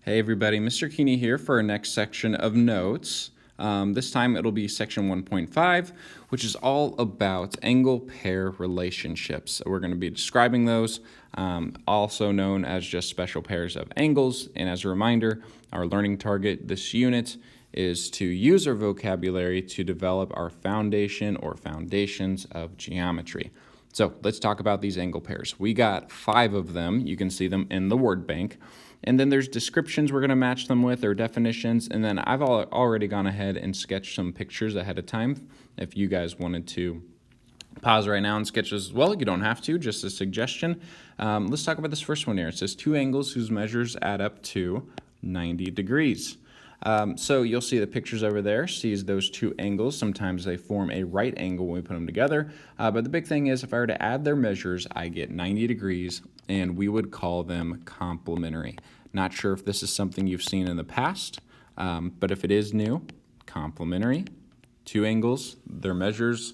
Hey everybody, Mr. Keeney here for our next section of notes. This time it'll be section 1.5, which is all about angle pair relationships. So we're going to be describing those, also known as just special pairs of angles. And as a reminder, our learning target this unit is to use our vocabulary to develop our foundation or foundations of geometry. So let's talk about these angle pairs. We got 5 of them. You can see them in the word bank. And then there's descriptions we're going to match them with, or definitions. And then I've already gone ahead and sketched some pictures ahead of time. If you guys wanted to pause right now and sketch as well, you don't have to, just a suggestion. Let's talk about this first one here. It says 2 angles whose measures add up to 90 degrees. So you'll see the pictures over there, sees those 2 angles. Sometimes they form a right angle when we put them together. But the big thing is if I were to add their measures, I get 90 degrees, and we would call them complementary. Not sure if this is something you've seen in the past, but if it is new, complementary, 2 angles, their measures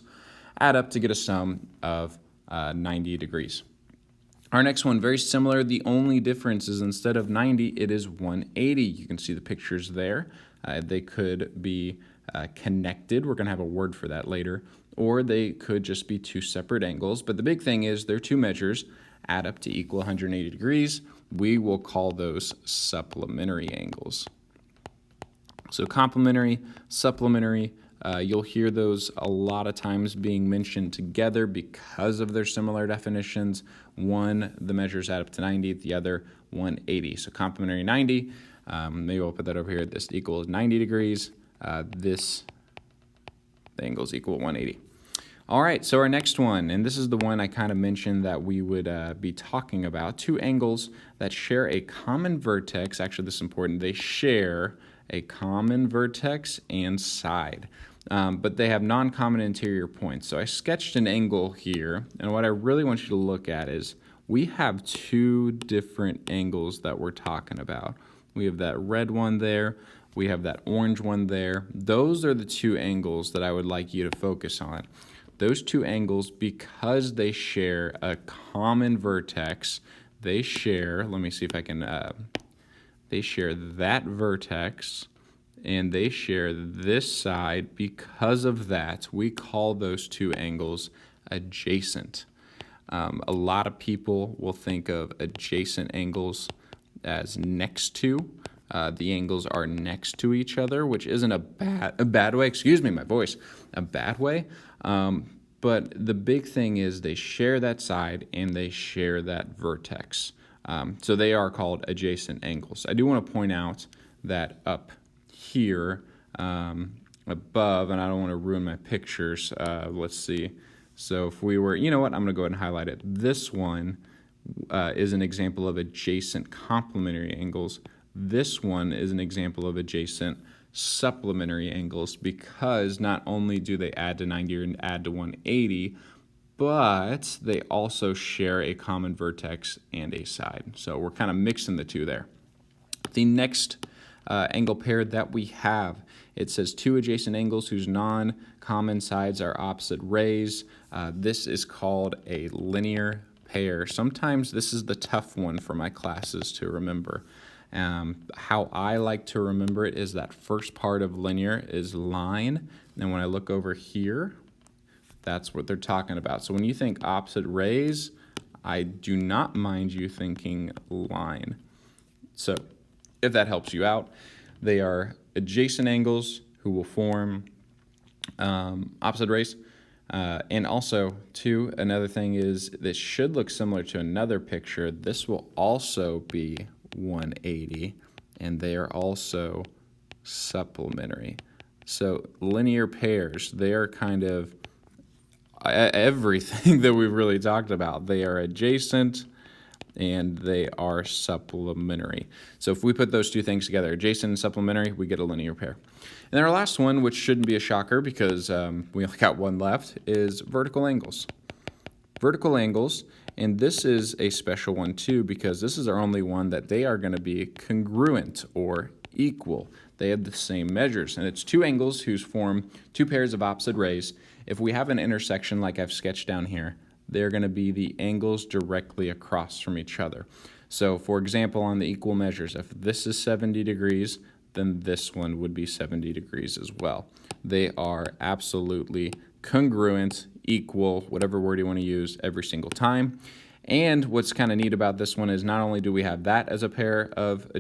add up to get a sum of 90 degrees. Our next one, very similar. The only difference is instead of 90, it is 180. You can see the pictures there. They could be connected. We're going to have a word for that later. Or they could just be 2 separate angles. But the big thing is their 2 measures add up to equal 180 degrees. We will call those supplementary angles. So complementary, supplementary, you'll hear those a lot of times being mentioned together because of their similar definitions. One, the measures add up to 90, the other 180. So complementary 90, maybe we'll put that over here. This equals 90 degrees. The angles equal 180. All right, so our next one, and this is the one I kind of mentioned that we would be talking about. 2 angles that share a common vertex. Actually, this is important. They share a common vertex and side. But they have non-common interior points. So I sketched an angle here, and what I really want you to look at is we have 2 different angles that we're talking about. We have that red one there, we have that orange one there. Those are the 2 angles that I would like you to focus on. Those 2 angles, because they share a common vertex, they share, let me see if I can, they share that vertex, and they share this side. Because of that, we call those 2 angles adjacent. A lot of people will think of adjacent angles as next to. The angles are next to each other, which isn't a bad way. Excuse me, my voice. A bad way. But the big thing is they share that side and they share that vertex. So they are called adjacent angles. I do want to point out that up here above, and I don't want to ruin my pictures. Let's see. So if we were, you know what, I'm going to go ahead and highlight it. This one is an example of adjacent complementary angles. This one is an example of adjacent supplementary angles, because not only do they add to 90 and add to 180, but they also share a common vertex and a side. So we're kind of mixing the 2 there. The next angle pair that we have, it says 2 adjacent angles whose non-common sides are opposite rays. This is called a linear pair. Sometimes this is the tough one for my classes to remember. How I like to remember it is that first part of linear is line, and when I look over here, that's what they're talking about. So when you think opposite rays, I do not mind you thinking line. So if that helps you out, they are adjacent angles who will form opposite rays. And also, too, another thing is this should look similar to another picture. This will also be 180, and they are also supplementary. So linear pairs, they are kind of everything that we've really talked about. They are adjacent and they are supplementary. So if we put those 2 things together, adjacent and supplementary, we get a linear pair. And then our last one, which shouldn't be a shocker because we only got 1 left, is vertical angles. Vertical angles, and this is a special one too, because this is our only one that they are going to be congruent or equal. They have the same measures, and it's 2 angles whose form 2 pairs of opposite rays. If we have an intersection like I've sketched down here, they're going to be the angles directly across from each other. So for example, on the equal measures, if this is 70 degrees, then this one would be 70 degrees as well. They are absolutely congruent, equal, whatever word you want to use, every single time. And what's kind of neat about this one is not only do we have that as a pair of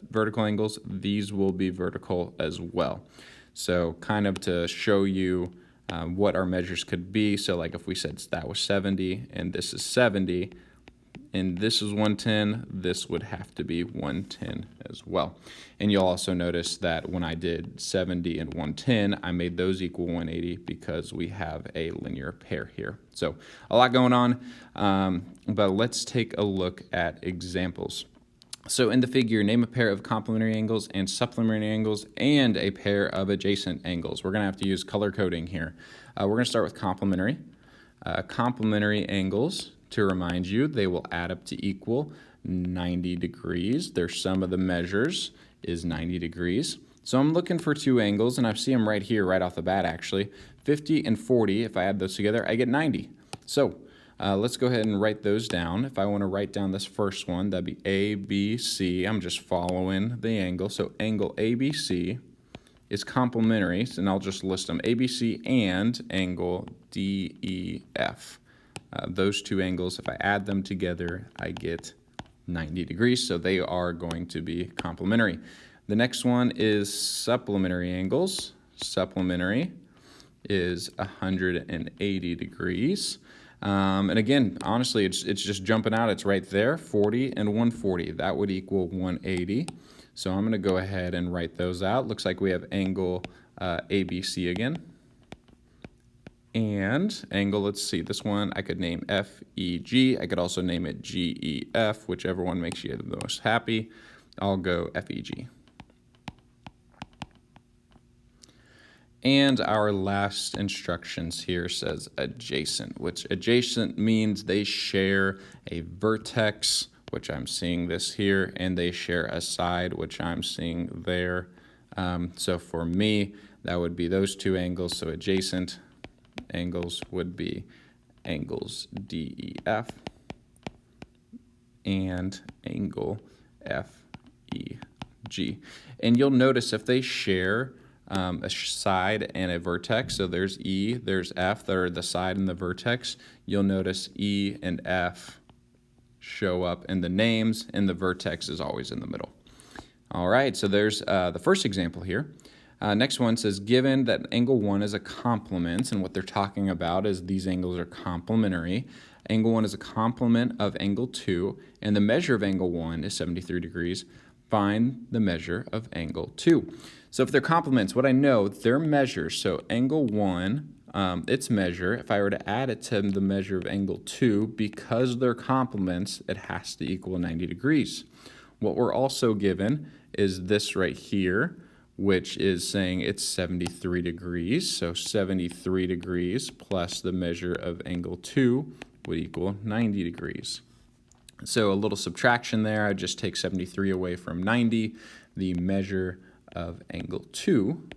vertical angles, these will be vertical as well. So kind of to show you what our measures could be. So like if we said that was 70 and this is 70, and this is 110, this would have to be 110 as well. And you'll also notice that when I did 70 and 110, I made those equal 180 because we have a linear pair here. So a lot going on, but let's take a look at examples. So in the figure, name a pair of complementary angles and supplementary angles and a pair of adjacent angles. We're going to have to use color coding here. We're going to start with complementary. Complementary angles, to remind you, they will add up to equal 90 degrees. Their sum of the measures is 90 degrees. So I'm looking for two angles, and I see them right here, right off the bat actually. 50 and 40, if I add those together, I get 90. So let's go ahead and write those down. If I want to write down this first one, that'd be ABC. I'm just following the angle. So angle ABC is complementary, and I'll just list them, ABC and angle DEF. Those two angles, if I add them together, I get 90 degrees, so they are going to be complementary. The next one is supplementary angles. Supplementary is 180 degrees. And again, honestly, it's just jumping out. It's right there, 40 and 140. That would equal 180. So I'm going to go ahead and write those out. Looks like we have angle ABC again. And angle, let's see, this one I could name FEG. I could also name it GEF, whichever one makes you the most happy. I'll go FEG. And our last instructions here says adjacent, which adjacent means they share a vertex, which I'm seeing this here, and they share a side, which I'm seeing there. So for me, that would be those two angles, so adjacent angles would be angles DEF and angle FEG. And you'll notice if they share a side and a vertex, so there's E, there's F, that are the side and the vertex, you'll notice E and F show up in the names, and the vertex is always in the middle. All right, so there's the first example here. Next one says, given that angle 1 is a complement, and what they're talking about is these angles are complementary. Angle 1 is a complement of angle 2, and the measure of angle 1 is 73 degrees. Find the measure of angle 2. So if they're complements, what I know, their measures, so angle 1, its measure, if I were to add it to the measure of angle 2, because they're complements, it has to equal 90 degrees. What we're also given is this right here, which is saying it's 73 degrees. So 73 degrees plus the measure of angle 2 would equal 90 degrees. So a little subtraction there. I just take 73 away from 90. The measure of angle 2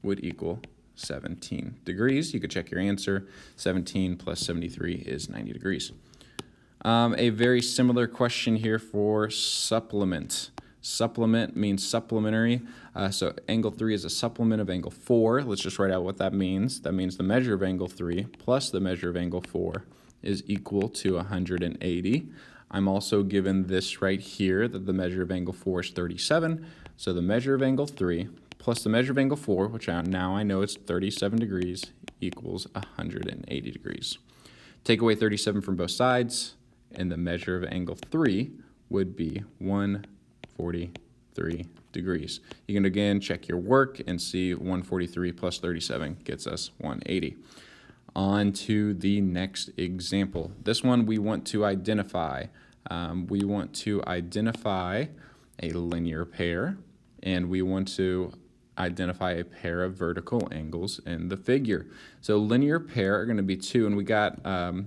would equal 17 degrees. You could check your answer. 17 plus 73 is 90 degrees. A very similar question here for supplement. Supplement means supplementary. So angle 3 is a supplement of angle 4. Let's just write out what that means. That means the measure of angle 3 plus the measure of angle 4 is equal to 180. I'm also given this right here, that the measure of angle 4 is 37. So the measure of angle 3 plus the measure of angle 4, which now I know it's 37 degrees, equals 180 degrees. Take away 37 from both sides, and the measure of angle 3 would be 143 degrees. You can again check your work and see 143 plus 37 gets us 180. On to the next example. This one we want to identify. We want to identify a linear pair, and we want to identify a pair of vertical angles in the figure. So linear pair are going to be 2, and we got a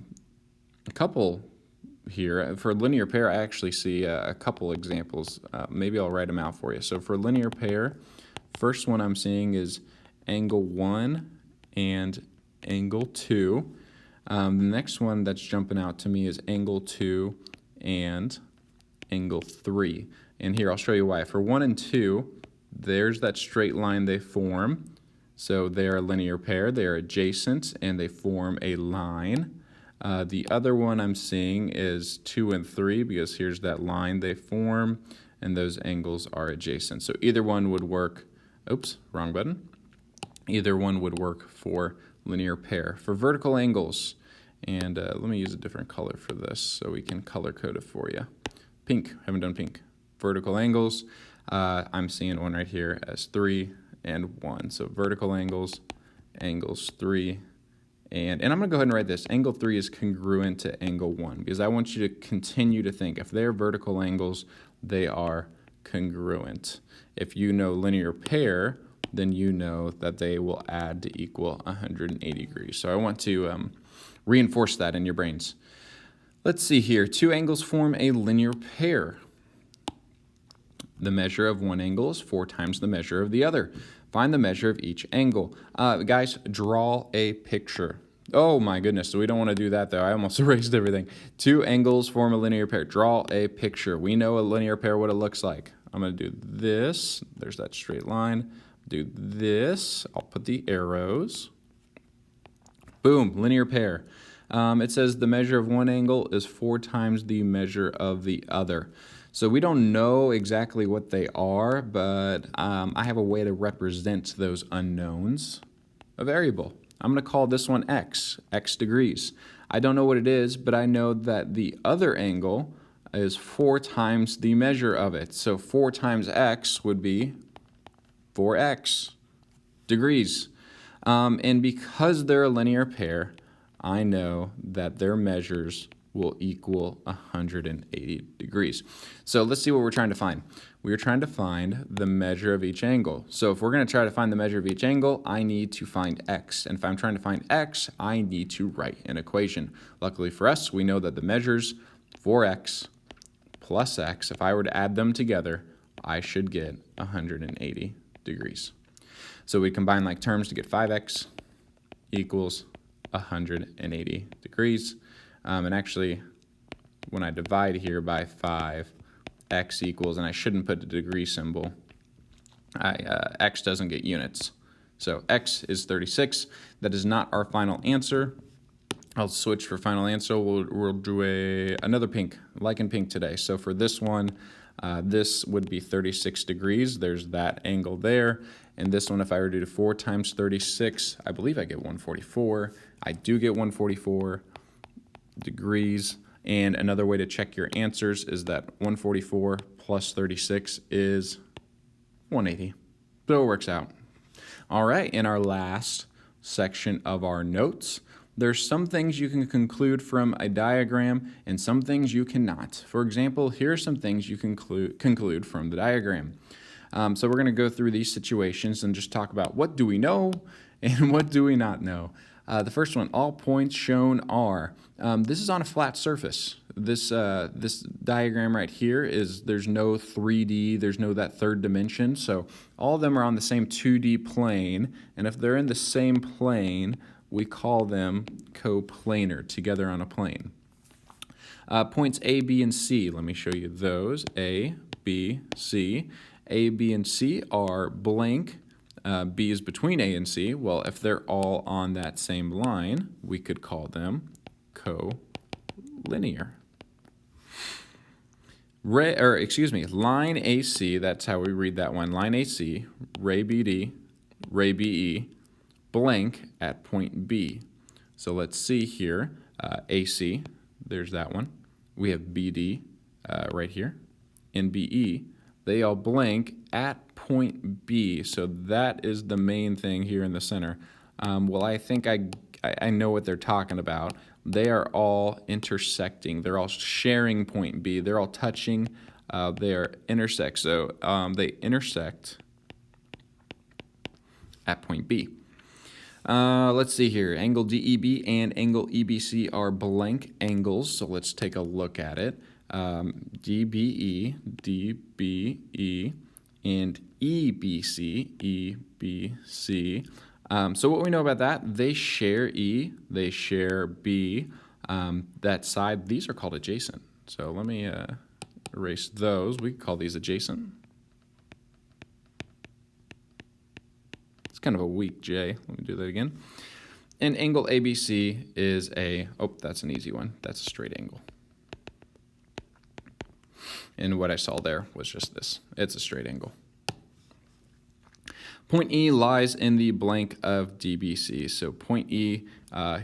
couple here. For linear pair, I actually see a couple examples. Maybe I'll write them out for you. So for linear pair, first one I'm seeing is angle 1 and angle 2. The next one that's jumping out to me is angle 2 and angle 3. And here, I'll show you why. For 1 and 2, there's that straight line they form. So they're a linear pair, they're adjacent, and they form a line. The other one I'm seeing is 2 and 3, because here's that line they form, and those angles are adjacent. So either one would work, oops, wrong button. Either one would work for linear pair. For vertical angles, and let me use a different color for this so we can color code it for you. Pink, haven't done pink. Vertical angles, I'm seeing one right here as 3 and 1. So vertical angles, angles 3, and I'm going to go ahead and write this. Angle 3 is congruent to angle 1, because I want you to continue to think, if they're vertical angles, they are congruent. If you know linear pair, then you know that they will add to equal 180 degrees. So I want to reinforce that in your brains. Let's see here. Two angles form a linear pair. The measure of one angle is 4 times the measure of the other. Find the measure of each angle. Guys, draw a picture. Oh my goodness, so we don't want to do that though. I almost erased everything. Two angles form a linear pair. Draw a picture. We know a linear pair, what it looks like. I'm going to do this. There's that straight line. Do this. I'll put the arrows. Boom, linear pair. It says the measure of one angle is 4 times the measure of the other. So we don't know exactly what they are, but I have a way to represent those unknowns. A variable. I'm going to call this one x degrees. I don't know what it is, but I know that the other angle is 4 times the measure of it. So 4 times x would be 4x degrees. And because they're a linear pair, I know that their measures will equal 180 degrees. So let's see what we're trying to find. We're trying to find the measure of each angle. So if we're going to try to find the measure of each angle, I need to find x. And if I'm trying to find x, I need to write an equation. Luckily for us, we know that the measures 4x plus x, if I were to add them together, I should get 180 degrees. So we combine like terms to get 5x equals 180 degrees. And actually, when I divide here by 5, x equals, and I shouldn't put the degree symbol, x doesn't get units. So x is 36. That is not our final answer. I'll switch for final answer. We'll do another pink, like in pink today. So for this one, this would be 36 degrees. There's that angle there. And this one, if I were to do 4 times 36, I believe I get 144. I do get 144 degrees. And another way to check your answers is that 144 plus 36 is 180. So it works out. All right, in our last section of our notes, there's some things you can conclude from a diagram and some things you cannot. For example, here are some things you can conclude from the diagram. So we're going to go through these situations and just talk about what do we know and what do we not know. The first one, all points shown are. This is on a flat surface. This diagram right here is, there's no 3D, there's no that third dimension, so all of them are on the same 2D plane, and if they're in the same plane, we call them coplanar, together on a plane. Points A, B, and C, let me show you those. A, B, C. A, B, and C are blank. B is between A and C. Well, if they're all on that same line, we could call them collinear. Line AC, that's how we read that one. Line AC, ray BD, ray BE, blank at point B. So let's see here. AC, there's that one. We have BD right here. And BE, they all blank at point B. So that is the main thing here in the center. Well, I think I know what they're talking about. They are all intersecting. They're all sharing point B. They're all touching. They are intersect. So they intersect at point B. Let's see here. Angle DEB and angle EBC are blank angles. So let's take a look at it. DBE, DBE, and EBC, EBC. So what we know about that, they share E, they share B. That side, these are called adjacent. So let me erase those. We call these adjacent. It's kind of a weak J. Let me do that again. And angle ABC is that's an easy one. That's a straight angle. And what I saw there was just this. It's a straight angle. Point E lies in the blank of DBC. So point E,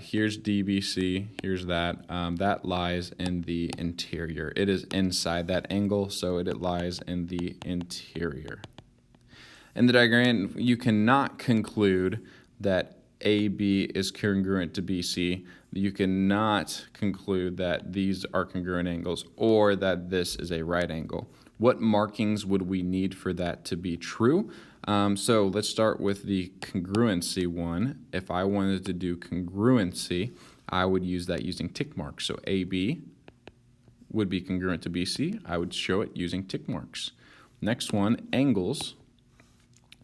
here's DBC, here's that. That lies in the interior. It is inside that angle, so it lies in the interior. In the diagram, you cannot conclude that AB is congruent to BC. You cannot conclude that these are congruent angles or that this is a right angle. What markings would we need for that to be true? So let's start with the congruency one. If I wanted to do congruency, I would use that using tick marks. So AB would be congruent to BC. I would show it using tick marks. Next one, angles.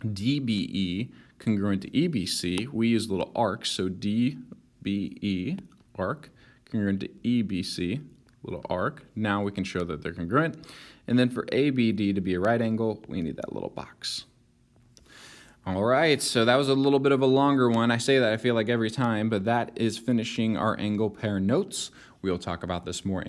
DBE congruent to EBC. We use little arcs, so DBE, arc, congruent to EBC, little arc. Now we can show that they're congruent. And then for ABD to be a right angle, we need that little box. All right, so that was a little bit of a longer one. I say that I feel like every time, but that is finishing our angle pair notes. We'll talk about this more